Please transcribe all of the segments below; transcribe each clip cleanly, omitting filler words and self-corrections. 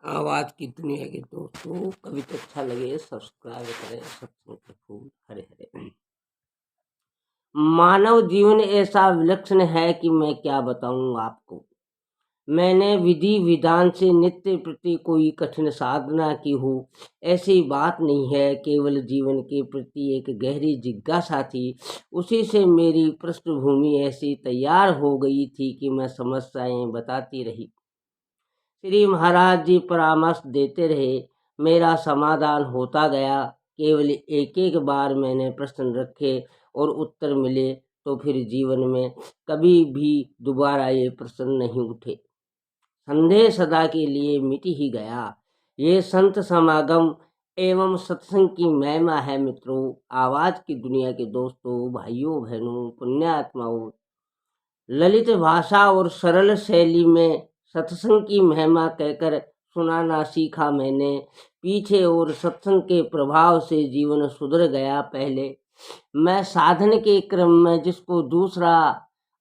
आवाज की दुनिया के दोस्तों, कभी तो अच्छा लगे सब्सक्राइब करें। सत्संग के फूल हरे हरे। मानव जीवन ऐसा विलक्षण है कि मैं क्या बताऊं आपको। मैंने विधि विधान से नित्य प्रति कोई कठिन साधना की हो, ऐसी बात नहीं है। केवल जीवन के प्रति एक गहरी जिज्ञासा थी। उसी से मेरी पृष्ठभूमि ऐसी तैयार हो गई थी कि मैं समस्याएं बताती रही। श्री महाराज जी परामर्श देते रहे, मेरा समाधान होता गया। केवल एक एक बार मैंने प्रश्न रखे और उत्तर मिले, तो फिर जीवन में कभी भी दोबारा ये प्रश्न नहीं उठे। संदेह सदा के लिए मिट ही गया। ये संत समागम एवं सत्संग की महिमा है मित्रों। आवाज की दुनिया के दोस्तों, भाइयों बहनों, पुण्यात्माओं, ललित भाषा और सरल शैली में सत्संग की महिमा कहकर सुनाना सीखा मैंने पीछे, और सत्संग के प्रभाव से जीवन सुधर गया। पहले मैं साधन के क्रम में जिसको दूसरा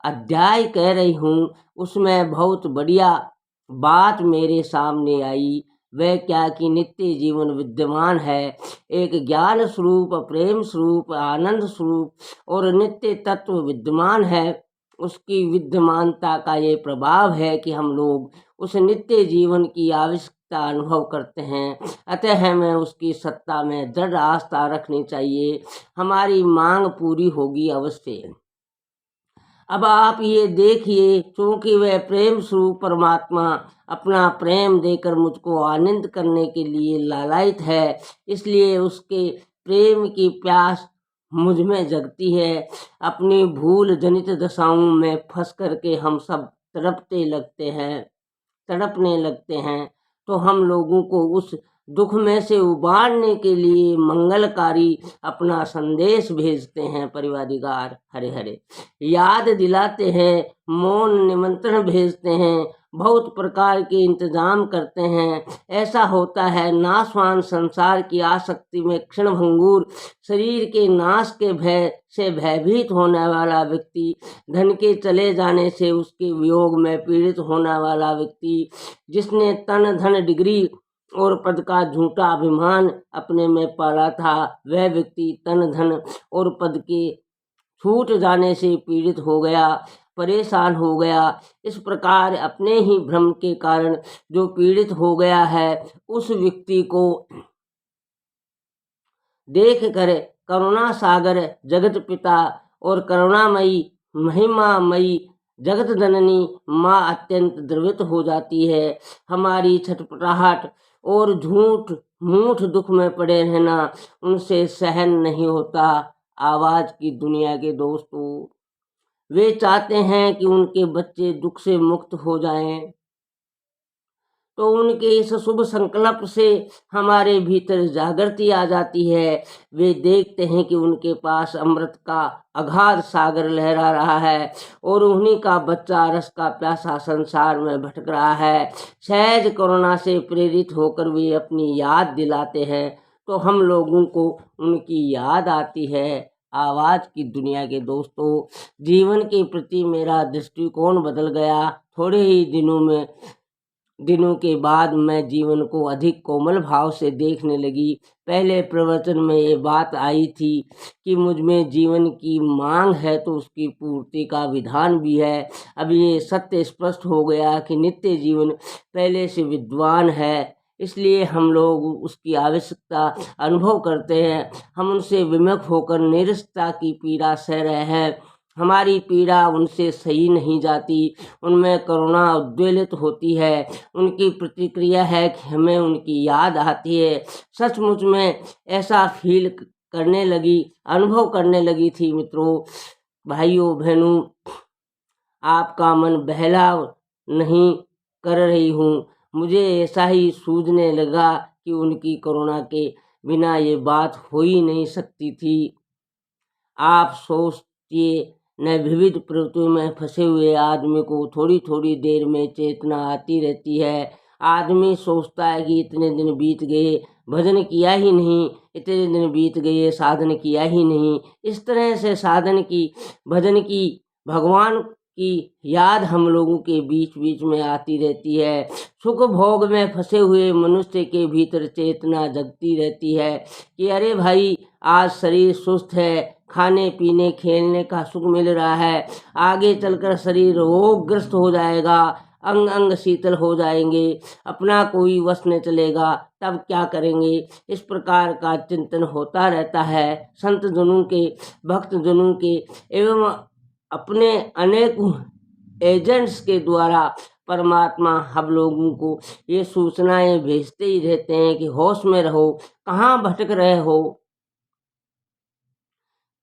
अध्याय कह रही हूँ, उसमें बहुत बढ़िया बात मेरे सामने आई। वह क्या कि नित्य जीवन विद्यमान है, एक ज्ञान स्वरूप, प्रेम स्वरूप, आनंद स्वरूप और नित्य तत्व विद्यमान है। उसकी विद्यमानता का ये प्रभाव है कि हम लोग उस नित्य जीवन की आवश्यकता अनुभव करते हैं। अतः हमें उसकी सत्ता में दृढ़ आस्था रखनी चाहिए। हमारी मांग पूरी होगी अवश्य। अब आप ये देखिए, क्योंकि वह प्रेम स्वरूप परमात्मा अपना प्रेम देकर मुझको आनंद करने के लिए लालायित है, इसलिए उसके प्रेम की प्यास मुझ में जगती है। अपनी भूल जनित दशाओं में फंस करके हम सब तड़पने लगते हैं। तो हम लोगों को उस दुख में से उबारने के लिए मंगलकारी अपना संदेश भेजते हैं। परिवादिगार हरे हरे याद दिलाते हैं, मौन निमंत्रण भेजते हैं, बहुत प्रकार के इंतजाम करते हैं। ऐसा होता है, नाशवान संसार की आसक्ति में क्षण भंगुर शरीर के नाश के भय से भयभीत होने वाला व्यक्ति, धन के चले जाने से उसके वियोग में पीड़ित होने वाला व्यक्ति, जिसने तन धन डिग्री और पद का झूठा अभिमान अपने में पाला था, वह व्यक्ति तन धन और पद के छूट जाने से पीड़ित हो गया, परेशान हो गया। इस प्रकार अपने ही भ्रम के कारण जो पीड़ित हो गया है, उस व्यक्ति को देख कर करुणा सागर जगत पिता और करुणामयी महिमामयी जगत जननी माँ अत्यंत द्रवित हो जाती है। हमारी छटपटाहट और झूठ मूठ दुख में पड़े रहना उनसे सहन नहीं होता। आवाज की दुनिया के दोस्तों, वे चाहते हैं कि उनके बच्चे दुख से मुक्त हो जाएं, तो उनके इस शुभ संकल्प से हमारे भीतर जागृति आ जाती है। वे देखते हैं कि उनके पास अमृत का अगाध सागर लहरा रहा है और उन्हीं का बच्चा रस का प्यासा संसार में भटक रहा है। सहज करुणा से प्रेरित होकर वे अपनी याद दिलाते हैं, तो हम लोगों को उनकी याद आती है। आवाज की दुनिया के दोस्तों, जीवन के प्रति मेरा दृष्टिकोण बदल गया। थोड़े ही दिनों के बाद मैं जीवन को अधिक कोमल भाव से देखने लगी। पहले प्रवचन में ये बात आई थी कि मुझ में जीवन की मांग है तो उसकी पूर्ति का विधान भी है। अब ये सत्य स्पष्ट हो गया कि नित्य जीवन पहले से विद्वान है, इसलिए हम लोग उसकी आवश्यकता अनुभव करते हैं। हम उनसे विमुख होकर निरस्ता की पीड़ा सह रहे हैं। हमारी पीड़ा उनसे सही नहीं जाती, उनमें करुणा उद्वेलित होती है। उनकी प्रतिक्रिया है कि हमें उनकी याद आती है। सचमुच में ऐसा फील करने लगी, अनुभव करने लगी थी मित्रों, भाइयों बहनों। आपका मन बहलाव नहीं कर रही हूँ। मुझे ऐसा ही सूझने लगा कि उनकी करुणा के बिना ये बात हो ही नहीं सकती थी। आप सोचिए न, विविध प्रवृत्तियों में फंसे हुए आदमी को थोड़ी थोड़ी देर में चेतना आती रहती है। आदमी सोचता है कि इतने दिन बीत गए, भजन किया ही नहीं, इतने दिन बीत गए, साधन किया ही नहीं। इस तरह से साधन की, भजन की, भगवान की याद हम लोगों के बीच बीच में आती रहती है। सुख भोग में फंसे हुए मनुष्य के भीतर चेतना जगती रहती है कि अरे भाई, आज शरीर सुस्त है, खाने पीने खेलने का सुख मिल रहा है, आगे चलकर शरीर रोगग्रस्त हो जाएगा, अंग अंग शीतल हो जाएंगे, अपना कोई वश न चलेगा, तब क्या करेंगे। इस प्रकार का चिंतन होता रहता है संत जनों के, भक्त जनों के एवं अपने अनेक एजेंट्स के द्वारा परमात्मा हम लोगों को ये सूचनाएं भेजते ही रहते हैं कि होश में रहो, कहाँ भटक रहे हो,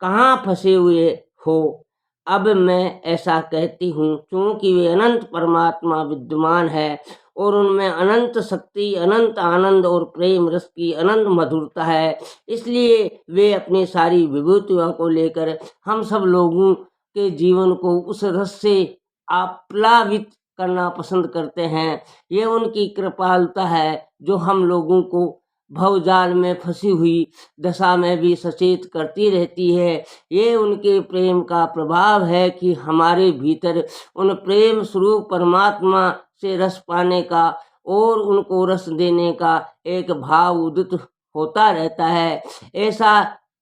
कहाँ फंसे हुए हो। अब मैं ऐसा कहती हूँ क्योंकि वे अनंत परमात्मा विद्यमान है और उनमें अनंत शक्ति, अनंत आनंद और प्रेम रस की अनंत मधुरता है, इसलिए वे अपनी सारी विभूतियों को लेकर हम सब लोगों के जीवन को उस रस से आप्लावित करना पसंद करते हैं। ये उनकी कृपालुता है जो हम लोगों को भवजाल में फंसी हुई दशा में भी सचेत करती रहती है। ये उनके प्रेम का प्रभाव है कि हमारे भीतर उन प्रेम स्वरूप परमात्मा से रस पाने का और उनको रस देने का एक भाव उदित होता रहता है। ऐसा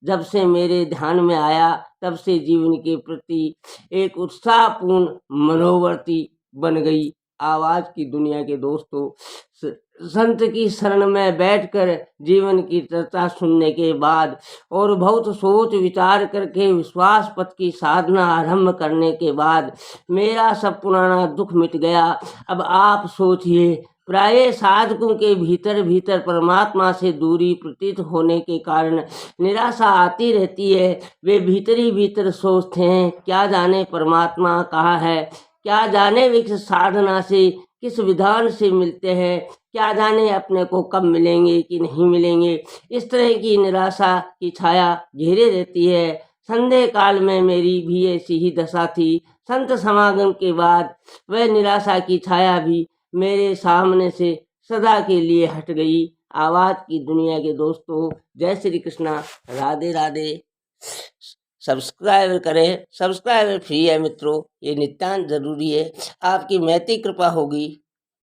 जब से मेरे ध्यान में आया तब से जीवन के प्रति एक उत्साहपूर्ण मनोवृत्ति बन गई। आवाज की दुनिया के दोस्तों, संत की शरण में बैठकर जीवन की चर्चा सुनने के बाद और बहुत सोच विचार करके विश्वास पथ की साधना आरंभ करने के बाद मेरा सब पुराना दुख मिट गया। अब आप सोचिए, प्राय साधकों के भीतर भीतर परमात्मा से दूरी प्रतीत होने के कारण निराशा आती रहती है। वे भीतर ही भीतर सोचते हैं, क्या जाने परमात्मा कहाँ है, क्या जाने विकसित साधना से किस विधान से मिलते हैं, क्या जाने अपने को कब मिलेंगे कि नहीं मिलेंगे। इस तरह की निराशा की छाया घेरे रहती है। संध्या काल में मेरी भी ऐसी ही दशा थी। संत समागम के बाद वह निराशा की छाया भी मेरे सामने से सदा के लिए हट गई। आवाज की दुनिया के दोस्तों, जय श्री कृष्णा, राधे राधे। सब्सक्राइब करें, सब्सक्राइब फ्री है मित्रों, ये नितांत जरूरी है। आपकी महती कृपा होगी